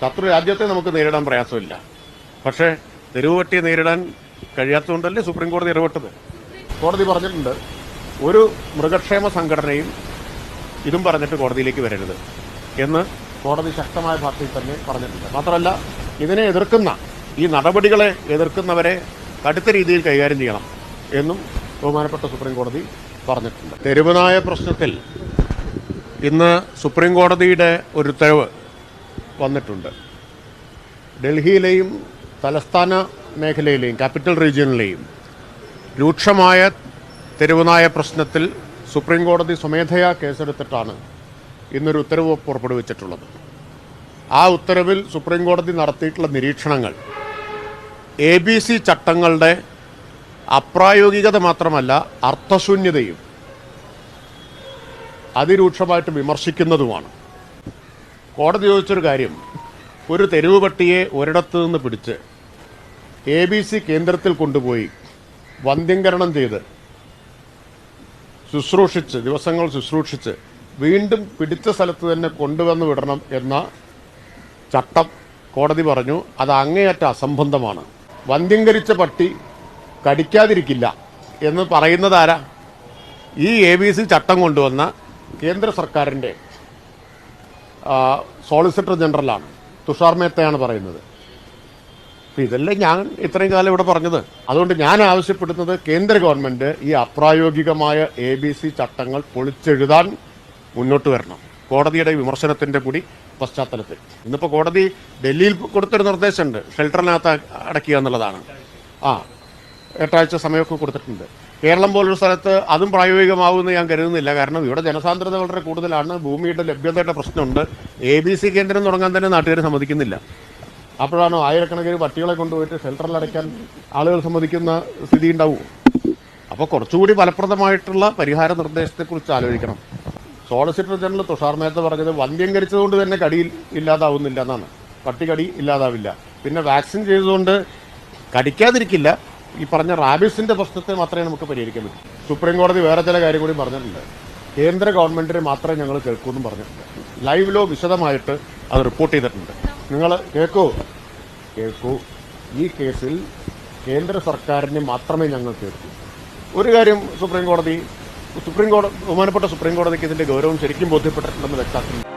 ശത്രു രാജ്യത്തെ നമുക്ക് നേരിടാൻ പ്രയാസമില്ല. പക്ഷേ തെരുവുപട്ടിയെ നേരിടാൻ കഴിയാത്തതുകൊണ്ടല്ലേ സുപ്രീം കോടതി ഇടപെട്ടത്. കോടതി പറഞ്ഞിട്ടുണ്ട്, ഒരു മൃഗക്ഷേമ സംഘടനയും ഇതും പറഞ്ഞിട്ട് കോടതിയിലേക്ക് വരരുത് എന്ന് കോടതി ശക്തമായ ഭാഷയിൽ തന്നെ പറഞ്ഞിട്ടുണ്ട്. മാത്രമല്ല, ഇതിനെ എതിർക്കുന്ന, ഈ നടപടികളെ എതിർക്കുന്നവരെ കടുത്ത രീതിയിൽ കൈകാര്യം ചെയ്യണം എന്നും ബഹുമാനപ്പെട്ട സുപ്രീം കോടതി പറഞ്ഞിട്ടുണ്ട്. തെരുവുനായ പ്രശ്നത്തിൽ ഇന്ന് സുപ്രീം കോടതിയുടെ ഒരു ഉത്തരവ് വന്നിട്ടുണ്ട്. ഡൽഹിയിലെയും തലസ്ഥാന മേഖലയിലെയും ക്യാപിറ്റൽ റീജിയനിലെയും രൂക്ഷമായ തെരുവുനായ പ്രശ്നത്തിൽ സുപ്രീം കോടതി സ്വമേധയാ കേസെടുത്തിട്ടാണ് ഇന്നൊരു ഉത്തരവ് പുറപ്പെടുവിച്ചിട്ടുള്ളത്. ആ ഉത്തരവിൽ സുപ്രീം കോടതി നടത്തിയിട്ടുള്ള നിരീക്ഷണങ്ങൾ ABC ചട്ടങ്ങളുടെ അപ്രായോഗികത മാത്രമല്ല, അർത്ഥശൂന്യതയും അതിരൂക്ഷമായിട്ട് വിമർശിക്കുന്നതുമാണ്. കോടതി ചോദിച്ചൊരു കാര്യം, ഒരു തെരുവ് പട്ടിയെ ഒരിടത്തു നിന്ന് പിടിച്ച് ABC കേന്ദ്രത്തിൽ കൊണ്ടുപോയി വന്ധ്യംകരണം ചെയ്ത് ശുശ്രൂഷിച്ച്, ദിവസങ്ങൾ ശുശ്രൂഷിച്ച് വീണ്ടും പിടിച്ച സ്ഥലത്ത് തന്നെ കൊണ്ടുവന്ന് വിടണം എന്ന ചട്ടം കോടതി പറഞ്ഞു അത് അങ്ങേയറ്റ അസംബന്ധമാണ്. വന്ധ്യംകരിച്ച പട്ടി കടിക്കാതിരിക്കില്ല എന്ന് പറയുന്നത് ആരാ? ഈ ABC ചട്ടം കൊണ്ടുവന്ന കേന്ദ്ര സർക്കാരിൻ്റെ സോളിസിറ്റർ ജനറലാണ്, തുഷാർ മേത്തയാണ് പറയുന്നത്. ഇതല്ലേ ഞാൻ ഇത്രയും കാലം ഇവിടെ പറഞ്ഞത്. അതുകൊണ്ട് ഞാൻ ആവശ്യപ്പെടുന്നത് കേന്ദ്ര ഗവൺമെൻറ് ഈ അപ്രായോഗികമായ ABC ചട്ടങ്ങൾ പൊളിച്ചെഴുതാൻ മുന്നോട്ട് വരണം, കോടതിയുടെ വിമർശനത്തിൻ്റെ കൂടി പശ്ചാത്തലത്തിൽ. ഇന്നിപ്പോൾ കോടതി ഡൽഹിയിൽ കൊടുത്തൊരു നിർദ്ദേശമുണ്ട്, ഷെൽട്ടറിനകത്ത് അടയ്ക്കുക എന്നുള്ളതാണ്. 8 ആഴ്ച സമയമൊക്കെ കൊടുത്തിട്ടുണ്ട്. കേരളം പോലൊരു സ്ഥലത്ത് അതും പ്രായോഗികമാവുമെന്ന് ഞാൻ കരുതുന്നില്ല. കാരണം ഇവിടെ ജനസാന്ദ്രത വളരെ കൂടുതലാണ്, ഭൂമിയുടെ ലഭ്യതയുടെ പ്രശ്നമുണ്ട്. ABC കേന്ദ്രം തുടങ്ങാൻ തന്നെ നാട്ടുകാർ സമ്മതിക്കുന്നില്ല. അപ്പോഴാണ് ആയിരക്കണക്കിന് പട്ടികളെ കൊണ്ടുപോയിട്ട് ഷെൽട്ടറിൽ അടയ്ക്കാൻ ആളുകൾ സമ്മതിക്കുന്ന സ്ഥിതി ഉണ്ടാവും. അപ്പോൾ കുറച്ചുകൂടി ഫലപ്രദമായിട്ടുള്ള പരിഹാര നിർദ്ദേശത്തെക്കുറിച്ച് ആലോചിക്കണം. സോളിസിറ്റർ ജനറൽ തുഷാർ മേത്ത പറഞ്ഞത് വന്ധ്യംകരിച്ചതുകൊണ്ട് തന്നെ കടിയിൽ ഇല്ലാതാവുന്നില്ല എന്നാണ്. പട്ടി കടി ഇല്ലാതാവില്ല. പിന്നെ വാക്സിൻ ചെയ്തതുകൊണ്ട് കടിക്കാതിരിക്കില്ല. ഈ പറഞ്ഞ റാബിസിൻ്റെ പ്രശ്നത്തെ മാത്രമേ നമുക്ക് പരിഹരിക്കാൻ പറ്റൂ. സുപ്രീം കോടതി വേറെ ചില കാര്യം കൂടി പറഞ്ഞിട്ടുണ്ട്. കേന്ദ്ര ഗവൺമെൻറ്റിനെ മാത്രമേ ഞങ്ങൾ കേൾക്കൂന്നും പറഞ്ഞിട്ടുണ്ട്. ലൈവ് ലോ വിശദമായിട്ട് അത് റിപ്പോർട്ട് ചെയ്തിട്ടുണ്ട്. നിങ്ങൾ കേൾക്കൂ. ഈ കേസിൽ കേന്ദ്ര സർക്കാരിനെ മാത്രമേ ഞങ്ങൾ കേൾക്കൂ. ഒരു കാര്യം ബഹുമാനപ്പെട്ട സുപ്രീം കോടതിക്ക് ഇതിൻ്റെ ഗൗരവം ശരിക്കും ബോധ്യപ്പെട്ടിട്ടുണ്ടെന്ന് വ്യക്തമാക്കുന്നു.